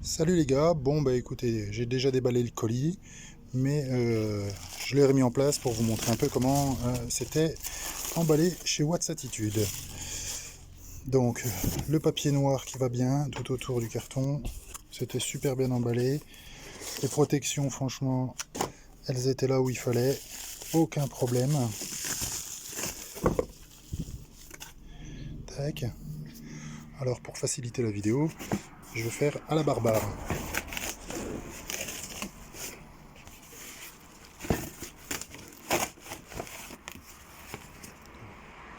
Salut les gars, bon bah écoutez, j'ai déjà déballé le colis, mais je l'ai remis en place pour vous montrer un peu comment c'était emballé chez Attitude. Donc le papier noir qui va bien tout autour du carton, c'était super bien emballé. Les protections franchement, elles étaient là où il fallait, aucun problème. Tac. Alors pour faciliter la vidéo, je vais faire à la barbare.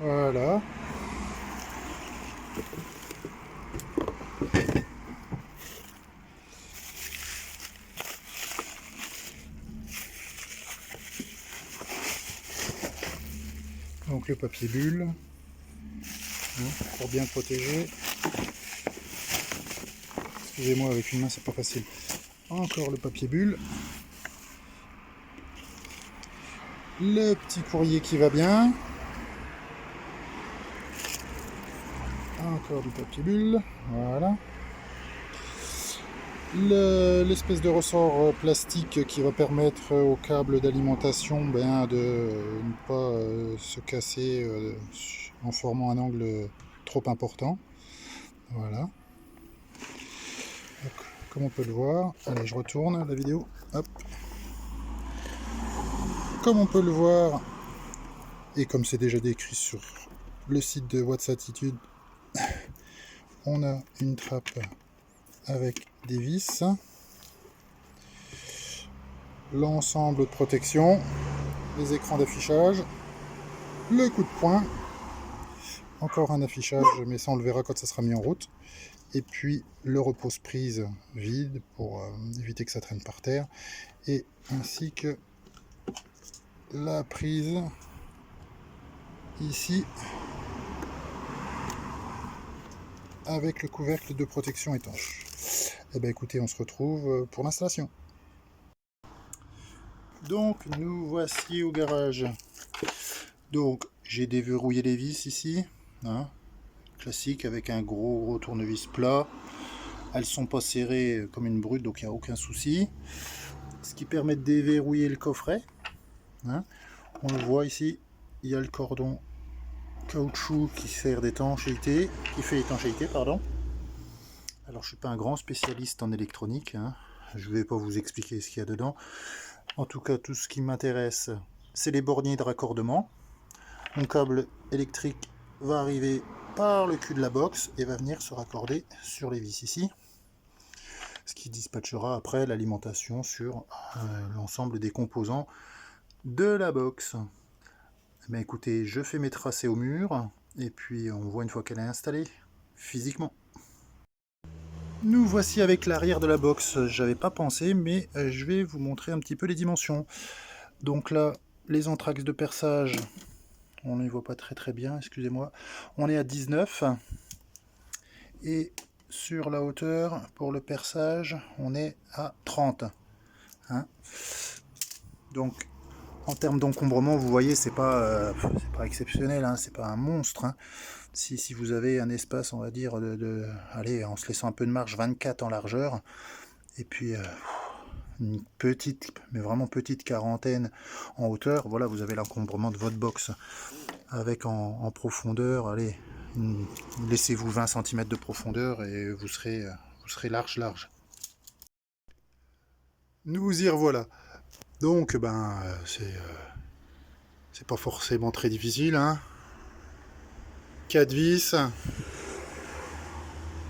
Voilà. Donc le papier bulle, pour bien protéger. Excusez-moi, avec une main c'est pas facile. Encore le papier bulle. Le petit courrier qui va bien. Encore du papier bulle. Voilà. L'espèce de ressort plastique qui va permettre au câble d'alimentation de ne pas se casser en formant un angle trop important. Voilà. Donc, comme on peut le voir, allez, je retourne la vidéo. Hop. Comme on peut le voir, et comme c'est déjà décrit sur le site de Attitude, on a une trappe avec des vis, l'ensemble de protection, les écrans d'affichage, le coup de poing, encore un affichage, mais ça on le verra quand ça sera mis en route, et puis le repose-prise vide pour éviter que ça traîne par terre, et ainsi que la prise ici avec le couvercle de protection étanche. Et bien écoutez, on se retrouve pour l'installation. Donc nous voici au garage. Donc j'ai déverrouillé les vis ici, hein, classique avec un gros tournevis plat. Elles sont pas serrées comme une brute, donc il n'y a aucun souci. Ce qui permet de déverrouiller le coffret, hein. On le voit ici, il y a le cordon caoutchouc qui sert d'étanchéité, qui fait étanchéité, pardon. Alors je suis pas un grand spécialiste en électronique, hein. Je vais pas vous expliquer ce qu'il y a dedans. En tout cas, tout ce qui m'intéresse, c'est les borniers de raccordement. Mon câble électrique va arriver par le cul de la box et va venir se raccorder sur les vis ici, ce qui dispatchera après l'alimentation sur l'ensemble des composants de la box. Mais écoutez, je fais mes tracés au mur et puis on voit une fois qu'elle est installée physiquement. Nous voici avec l'arrière de la box. J'avais pas pensé, mais je vais vous montrer un petit peu les dimensions. Donc là, les entraxes de perçage, on ne les voit pas très bien, excusez-moi. On est à 19. Et sur la hauteur, pour le perçage, on est à 30. Hein. Donc, en termes d'encombrement, vous voyez, c'est pas exceptionnel, hein, c'est pas un monstre. Hein. Si vous avez un espace, on va dire, allez, en se laissant un peu de marge, 24 en largeur, et puis une petite, mais vraiment petite quarantaine en hauteur, voilà, vous avez l'encombrement de votre box. Avec en profondeur, allez, laissez-vous 20 cm de profondeur et vous serez large. Nous y revoilà. Donc, c'est pas forcément très difficile, hein. 4 vis,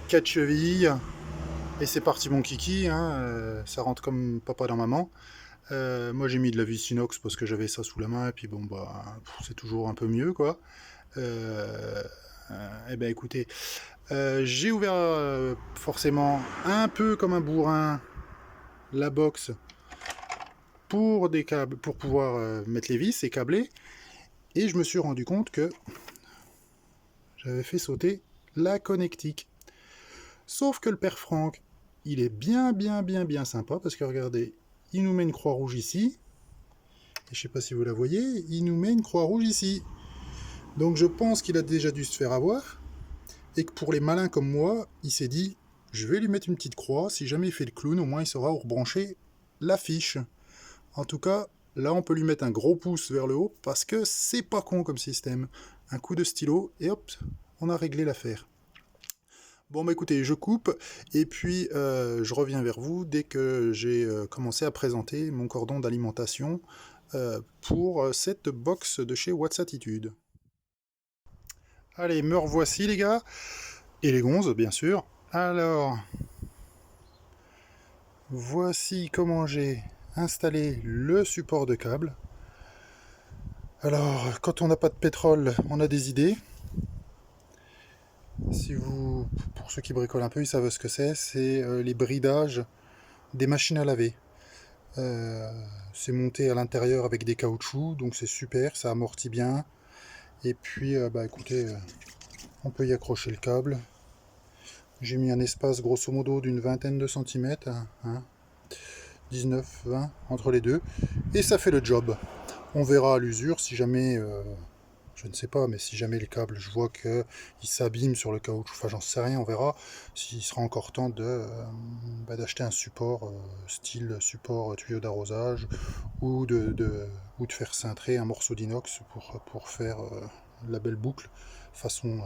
4 chevilles, et c'est parti mon kiki, hein. Ça rentre comme papa dans maman. Moi j'ai mis de la vis inox parce que j'avais ça sous la main, et puis bon, c'est toujours un peu mieux, quoi. Eh ben écoutez, j'ai ouvert forcément un peu comme un bourrin la box pour des câbles, pour pouvoir mettre les vis et câbler, et je me suis rendu compte que j'avais fait sauter la connectique. Sauf que le père Franck, il est bien sympa, parce que regardez, il nous met une croix rouge ici, et je sais pas si vous la voyez, il nous met une croix rouge ici. Donc je pense qu'il a déjà dû se faire avoir, et que pour les malins comme moi, il s'est dit, je vais lui mettre une petite croix. Si jamais il fait le clown, au moins il saura où rebrancher la fiche. En tout cas, là on peut lui mettre un gros pouce vers le haut parce que c'est pas con comme système. Un coup de stylo et hop, on a réglé l'affaire. Bon bah écoutez, je coupe et puis je reviens vers vous dès que j'ai commencé à présenter mon cordon d'alimentation pour cette box de chez Whatsattitude. Allez, me revoici les gars, et les gonzes bien sûr. Alors, voici comment j'ai installé le support de câble. Alors, quand on n'a pas de pétrole, on a des idées. Si vous, pour ceux qui bricolent un peu, ils savent ce que c'est les bridages des machines à laver. C'est monté à l'intérieur avec des caoutchoucs, donc c'est super, ça amortit bien. Et puis, bah écoutez, on peut y accrocher le câble. J'ai mis un espace grosso modo d'une vingtaine de centimètres, hein, 19, 20 entre les deux, et ça fait le job. On verra à l'usure si jamais je ne sais pas, mais si jamais le câble, je vois qu'il s'abîme sur le caoutchouc, enfin j'en sais rien, on verra s'il sera encore temps d'acheter un support, style support tuyau d'arrosage, ou de faire cintrer un morceau d'inox pour faire la belle boucle, façon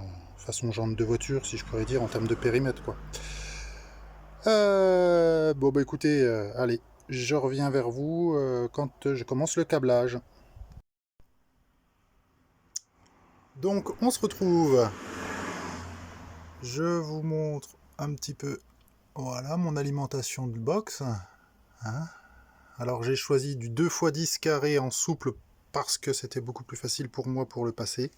jante de voiture, si je pourrais dire, en termes de périmètre, quoi. Bon bah écoutez, allez, je reviens vers vous quand je commence le câblage. Donc on se retrouve. Je vous montre un petit peu, voilà, mon alimentation de box. Hein. Alors j'ai choisi du 2x10 carré en souple parce que c'était beaucoup plus facile pour moi pour le passer.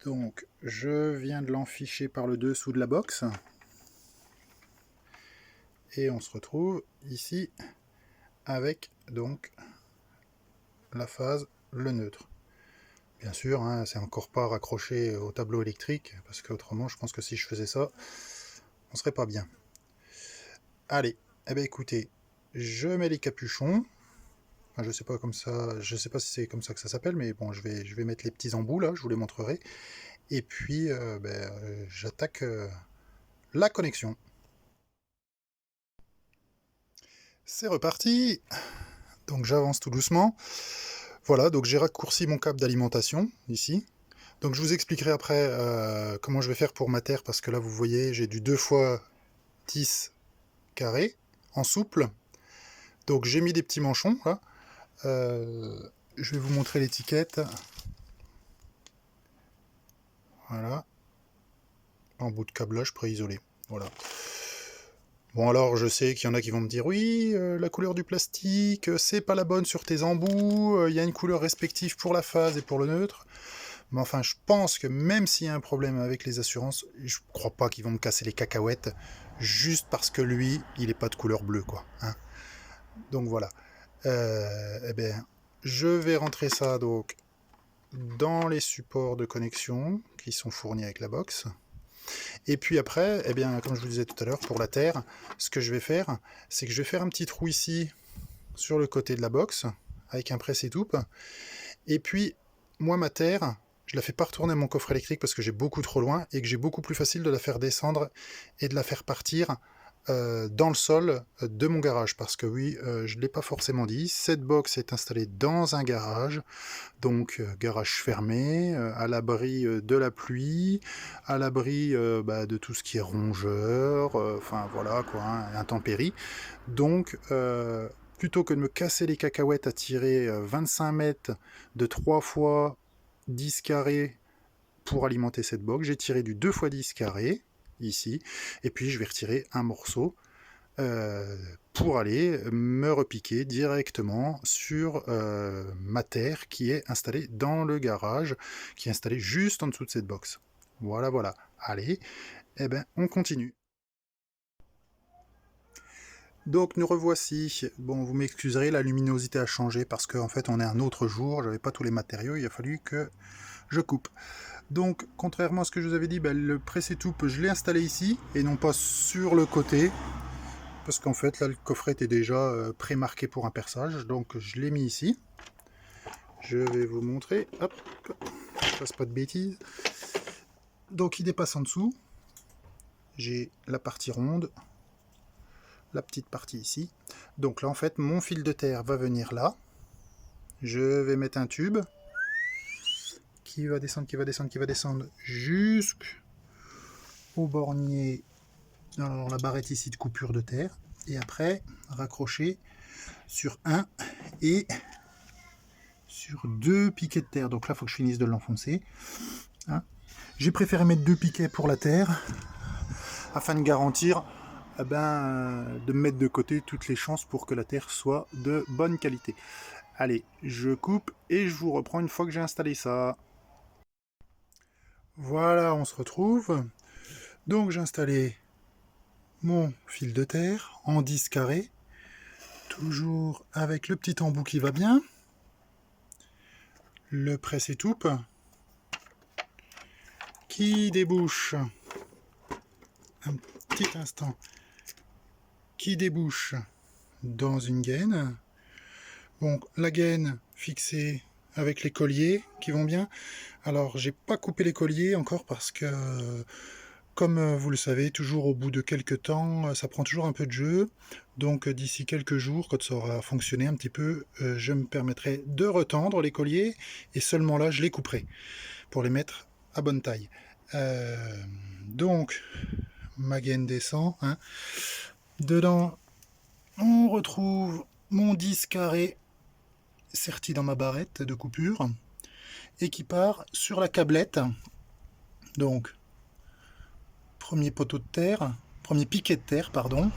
Donc je viens de l'enficher par le dessous de la box. Et on se retrouve ici avec donc la phase, le neutre. Bien sûr, hein, c'est encore pas raccroché au tableau électrique, parce qu'autrement, je pense que si je faisais ça, on serait pas bien. Allez, eh bien écoutez, je mets les capuchons. Enfin, je sais pas comme ça, je sais pas si c'est comme ça que ça s'appelle, mais bon, je vais mettre les petits embouts là, je vous les montrerai. Et puis, j'attaque la connexion. C'est reparti. Donc j'avance tout doucement. Voilà, donc j'ai raccourci mon câble d'alimentation ici. Donc je vous expliquerai après comment je vais faire pour ma terre, parce que là vous voyez j'ai du 2x10 carré en souple. Donc j'ai mis des petits manchons là. Je vais vous montrer l'étiquette. Voilà. En bout de câblage préisolé. Voilà. Bon alors je sais qu'il y en a qui vont me dire oui, la couleur du plastique, c'est pas la bonne sur tes embouts, il y a une couleur respective pour la phase et pour le neutre. Mais enfin je pense que même s'il y a un problème avec les assurances, je crois pas qu'ils vont me casser les cacahuètes juste parce que lui, il est pas de couleur bleue quoi. Hein. Donc voilà. Eh bien, je vais rentrer ça donc dans les supports de connexion qui sont fournis avec la box. Et puis après, eh bien, comme je vous disais tout à l'heure, pour la terre, ce que je vais faire, c'est que je vais faire un petit trou ici, sur le côté de la box, avec un presse-étoupe. Et puis, moi, ma terre, je la fais pas retourner à mon coffre électrique parce que j'ai beaucoup trop loin et que j'ai beaucoup plus facile de la faire descendre et de la faire partir dans le sol de mon garage. Parce que oui, je ne l'ai pas forcément dit, cette box est installée dans un garage. Donc garage fermé, à l'abri de la pluie, à l'abri de tout ce qui est rongeur, enfin voilà quoi, hein, intempéries. Donc plutôt que de me casser les cacahuètes à tirer 25 mètres de 3 fois 10 carrés pour alimenter cette box, j'ai tiré du 2 x 10 carrés ici, et puis je vais retirer un morceau pour aller me repiquer directement sur ma terre qui est installée dans le garage, qui est installée juste en dessous de cette box. Voilà, voilà. Allez, eh ben, on continue. Donc nous revoici. Bon, vous m'excuserez, la luminosité a changé parce qu'en fait on est un autre jour, j'avais pas tous les matériaux, il a fallu que je coupe. Donc, contrairement à ce que je vous avais dit, le presse-étoupe, je l'ai installé ici et non pas sur le côté. Parce qu'en fait, là, le coffret était déjà pré-marqué pour un perçage. Donc, je l'ai mis ici. Je vais vous montrer. Hop, je fasse pas de bêtises. Donc il dépasse en dessous. J'ai la partie ronde, la petite partie ici. Donc là en fait mon fil de terre va venir là. Je vais mettre un tube qui va descendre, qui va descendre, qui va descendre jusqu'au bornier. Alors la barrette ici de coupure de terre. Et après raccrocher sur un et sur 2 piquets de terre. Donc là il faut que je finisse de l'enfoncer. Hein. J'ai préféré mettre 2 piquets pour la terre afin de garantir de mettre de côté toutes les chances pour que la terre soit de bonne qualité. Allez, je coupe et je vous reprends une fois que j'ai installé ça. Voilà, on se retrouve. Donc j'ai installé mon fil de terre en 10 carrés, toujours avec le petit embout qui va bien, le presse-étoupe qui débouche, un petit instant, qui débouche dans une gaine. Donc la gaine fixée avec les colliers qui vont bien. Alors j'ai pas coupé les colliers encore parce que comme vous le savez, toujours au bout de quelques temps, ça prend toujours un peu de jeu. Donc d'ici quelques jours, quand ça aura fonctionné un petit peu, je me permettrai de retendre les colliers et seulement là je les couperai pour les mettre à bonne taille. Donc ma gaine descend. Hein. Dedans, on retrouve mon 10 carré serti dans ma barrette de coupure et qui part sur la câblette. Donc premier poteau de terre, premier piquet de terre, pardon.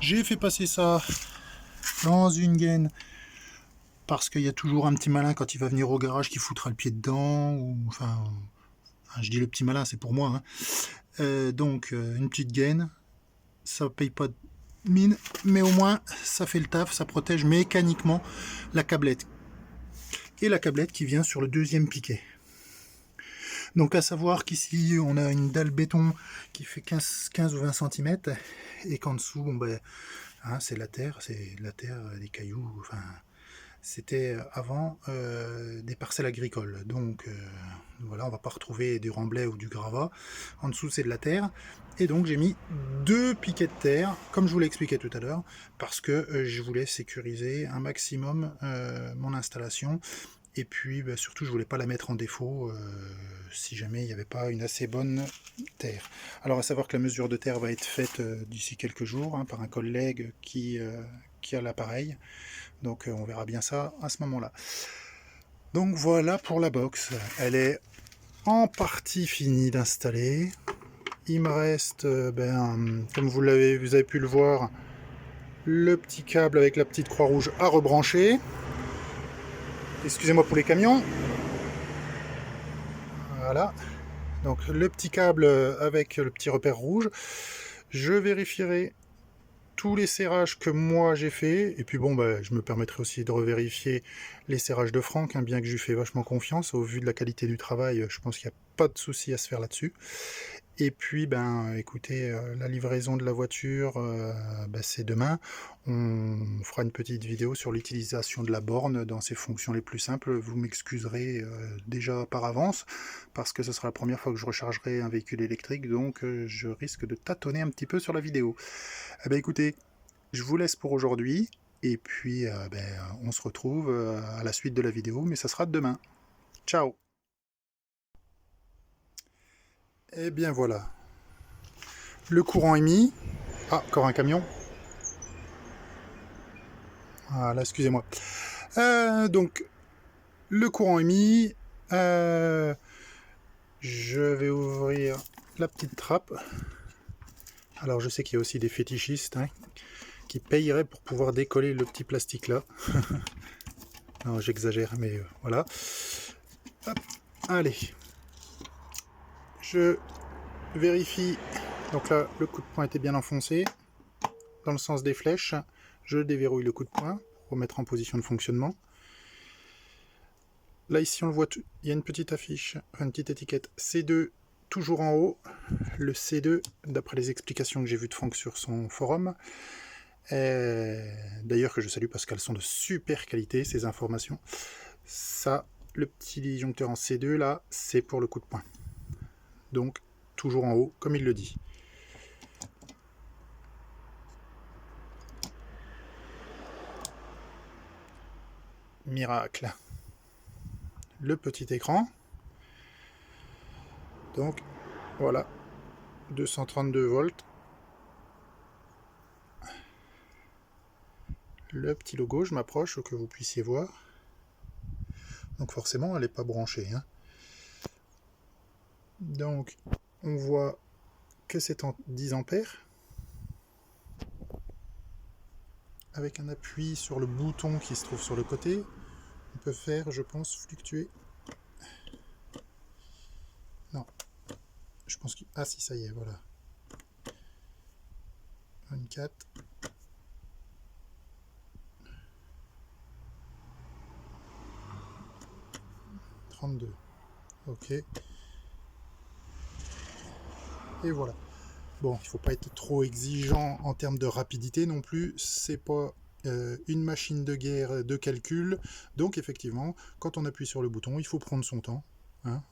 J'ai fait passer ça dans une gaine parce qu'il y a toujours un petit malin quand il va venir au garage qui foutra le pied dedans, ou enfin, je dis le petit malin, c'est pour moi. Hein. Donc une petite gaine, ça paye pas de mine, mais au moins ça fait le taf, ça protège mécaniquement la câblette. Et la câblette qui vient sur le deuxième piquet. Donc à savoir qu'ici on a une dalle béton qui fait 15 ou 20 cm et qu'en dessous c'est la terre, des cailloux, enfin c'était avant des parcelles agricoles. Donc voilà, on va pas retrouver du remblai ou du gravat. En dessous c'est de la terre. Et donc j'ai mis 2 piquets de terre, comme je vous l'ai expliqué tout à l'heure, parce que je voulais sécuriser un maximum mon installation. Et puis surtout je voulais pas la mettre en défaut si jamais il n'y avait pas une assez bonne terre. Alors à savoir que la mesure de terre va être faite d'ici quelques jours par un collègue qui a l'appareil. Donc on verra bien ça à ce moment-là. Donc voilà pour la box. Elle est en partie finie d'installer. Il me reste, comme vous avez pu le voir, le petit câble avec la petite croix rouge à rebrancher. Excusez-moi pour les camions. Voilà. Donc le petit câble avec le petit repère rouge. Je vérifierai tous les serrages que moi j'ai fait. Et puis je me permettrai aussi de revérifier les serrages de Franck, bien que je lui fais vachement confiance. Au vu de la qualité du travail, je pense qu'il n'y a pas de souci à se faire là-dessus. Et puis, écoutez, la livraison de la voiture, c'est demain. On fera une petite vidéo sur l'utilisation de la borne dans ses fonctions les plus simples. Vous m'excuserez déjà par avance, parce que ce sera la première fois que je rechargerai un véhicule électrique, donc je risque de tâtonner un petit peu sur la vidéo. Écoutez, je vous laisse pour aujourd'hui, et puis on se retrouve à la suite de la vidéo, mais ça sera demain. Ciao! Et bien voilà, le courant est mis. Ah, encore un camion. Voilà, excusez-moi. Donc, le courant est mis. Je vais ouvrir la petite trappe. Alors, je sais qu'il y a aussi des fétichistes qui payeraient pour pouvoir décoller le petit plastique là. Non, j'exagère, mais voilà. Hop, allez. Je vérifie. Donc là, le coup de poing était bien enfoncé dans le sens des flèches. Je déverrouille le coup de poing pour remettre en position de fonctionnement. Là, ici, on le voit, il y a une petite affiche, une petite étiquette C2 toujours en haut. Le C2, d'après les explications que j'ai vues de Franck sur son forum, d'ailleurs que je salue parce qu'elles sont de super qualité, ces informations. Ça, le petit disjoncteur en C2, là, c'est pour le coup de poing. donc toujours en haut, comme il le dit. Miracle. Le petit écran. Donc, voilà, 232 volts. Le petit logo, je m'approche pour que vous puissiez voir. Donc forcément, elle n'est pas branchée, hein. Donc, on voit que c'est en 10 ampères. Avec un appui sur le bouton qui se trouve sur le côté, on peut faire, je pense, fluctuer. Non, je pense que... Ah si, ça y est, voilà. 24. 32. Ok. Et voilà. Bon, il ne faut pas être trop exigeant en termes de rapidité non plus. C'est pas une machine de guerre de calcul. Donc effectivement, quand on appuie sur le bouton, il faut prendre son temps. Hein.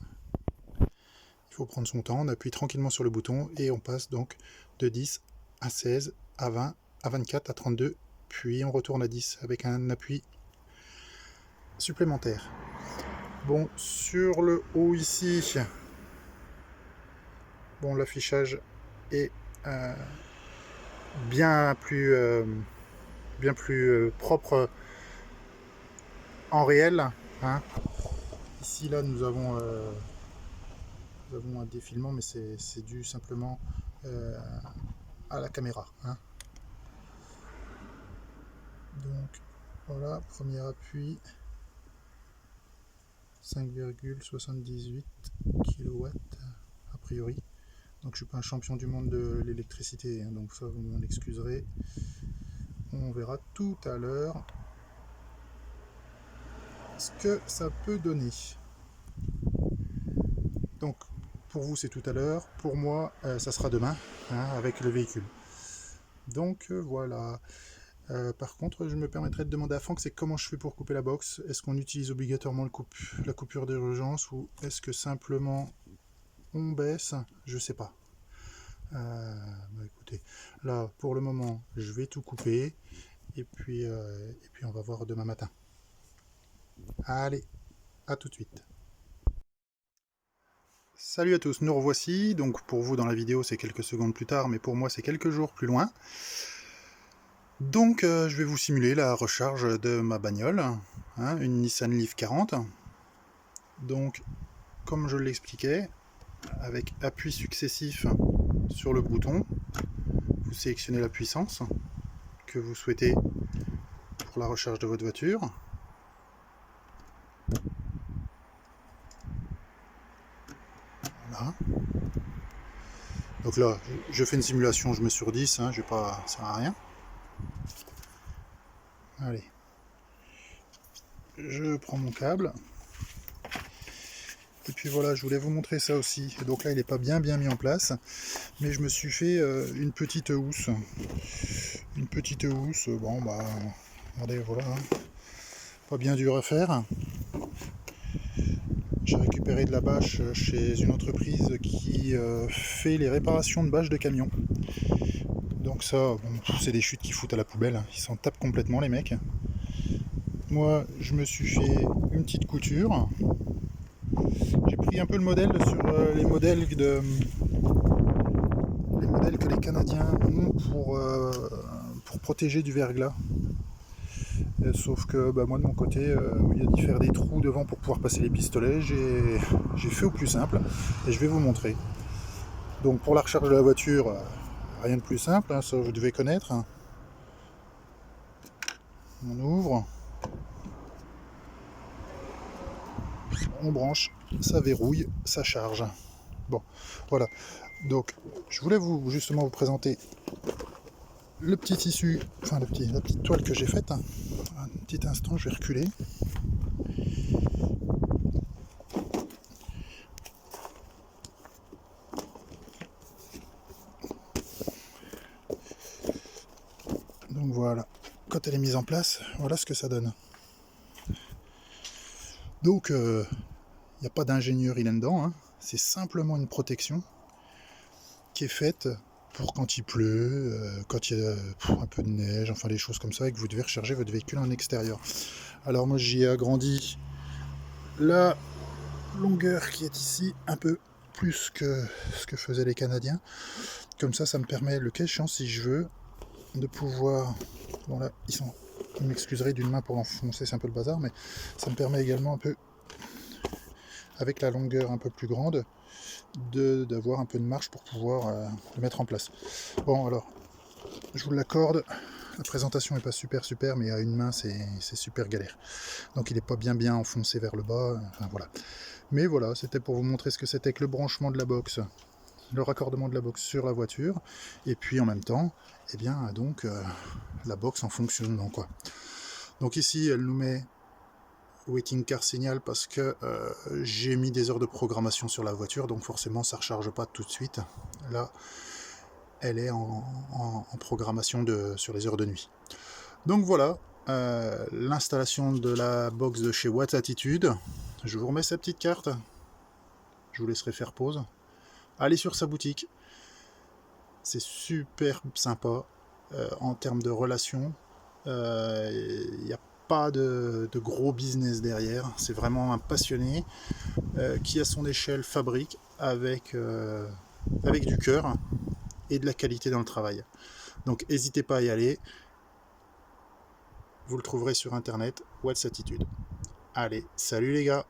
Il faut prendre son temps, on appuie tranquillement sur le bouton et on passe donc de 10 à 16, à 20, à 24, à 32, puis on retourne à 10 avec un appui supplémentaire. Bon, sur le haut ici, bon, l'affichage est bien plus propre en réel. Hein. Ici, là, nous avons un défilement, mais c'est dû simplement à la caméra. Hein. Donc, voilà, premier appui. 5,78 kW a priori. Donc je suis pas un champion du monde de l'électricité, hein, donc ça vous m'en excuserez. On verra tout à l'heure ce que ça peut donner. Donc pour vous c'est tout à l'heure, pour moi ça sera demain, hein, avec le véhicule. Donc voilà. Par contre, je me permettrai de demander à Franck, c'est comment je fais pour couper la box. Est-ce qu'on utilise obligatoirement la coupure d'urgence ou est-ce que simplement on baisse? Je sais pas. Bah écoutez, là pour le moment, je vais tout couper et puis on va voir demain matin. Allez, à tout de suite. Salut à tous, nous revoici. Donc pour vous dans la vidéo, c'est quelques secondes plus tard, mais pour moi, c'est quelques jours plus loin. Donc je vais vous simuler la recharge de ma bagnole, hein, une Nissan Leaf 40. Donc comme je l'expliquais, avec appui successif sur le bouton, vous sélectionnez la puissance que vous souhaitez pour la recharge de votre voiture. Voilà. Donc là, je fais une simulation, je mets sur 10, hein, je vais pas, ça sert à rien. Allez, je prends mon câble. Et puis voilà, je voulais vous montrer ça aussi. Et donc là, il n'est pas bien mis en place, mais je me suis fait une petite housse. Une petite housse, bon bah, regardez, voilà, hein. Pas bien dur à faire. J'ai récupéré de la bâche chez une entreprise qui fait les réparations de bâches de camions. Donc ça, bon, c'est des chutes qui foutent à la poubelle, ils s'en tapent complètement les mecs. Moi, je me suis fait une petite couture. J'ai pris un peu le modèle sur les modèles que les Canadiens ont pour protéger du verglas. Sauf que bah, moi de mon côté, il y a d'y faire des trous devant pour pouvoir passer les pistolets, j'ai fait au plus simple et je vais vous montrer. Donc pour la recharge de la voiture, rien de plus simple, hein, ça vous devez connaître. On ouvre, on branche, ça verrouille, ça charge. Bon, voilà. Donc je voulais justement vous présenter le petit tissu, enfin la petite toile que j'ai faite. Un petit instant, je vais reculer. Donc voilà, quand elle est mise en place, voilà ce que ça donne. Donc il n'y a pas d'ingénierie là-dedans, hein. c'est simplement une protection qui est faite pour quand il pleut, quand il y a un peu de neige, enfin des choses comme ça, et que vous devez recharger votre véhicule en extérieur. Alors moi j'y ai agrandi la longueur qui est ici un peu plus que ce que faisaient les Canadiens. Comme ça me permet, le cas échéant, si je veux, de pouvoir... Bon là, vous m'excuserez d'une main pour l'enfoncer, c'est un peu le bazar, mais ça me permet également un peu, avec la longueur un peu plus grande, d'avoir un peu de marge pour pouvoir le mettre en place. Bon alors, je vous l'accorde, la présentation n'est pas super, mais à une main c'est super galère. Donc il n'est pas bien enfoncé vers le bas, enfin voilà. Mais voilà, c'était pour vous montrer ce que c'était que le branchement de la box, le raccordement de la box sur la voiture, et puis en même temps, eh bien donc la box en fonctionnement quoi. Donc ici elle nous met waiting car signal parce que j'ai mis des heures de programmation sur la voiture, donc forcément ça ne recharge pas tout de suite. Là, elle est en programmation sur les heures de nuit. Donc voilà, l'installation de la box de chez Watt Attitude. Je vous remets sa petite carte. Je vous laisserai faire pause. Allez sur sa boutique. C'est super sympa en termes de relations. Il n'y a pas de gros business derrière. C'est vraiment un passionné qui à son échelle fabrique avec du cœur et de la qualité dans le travail. Donc n'hésitez pas à y aller. Vous le trouverez sur internet, Watt Attitude. Allez, salut les gars!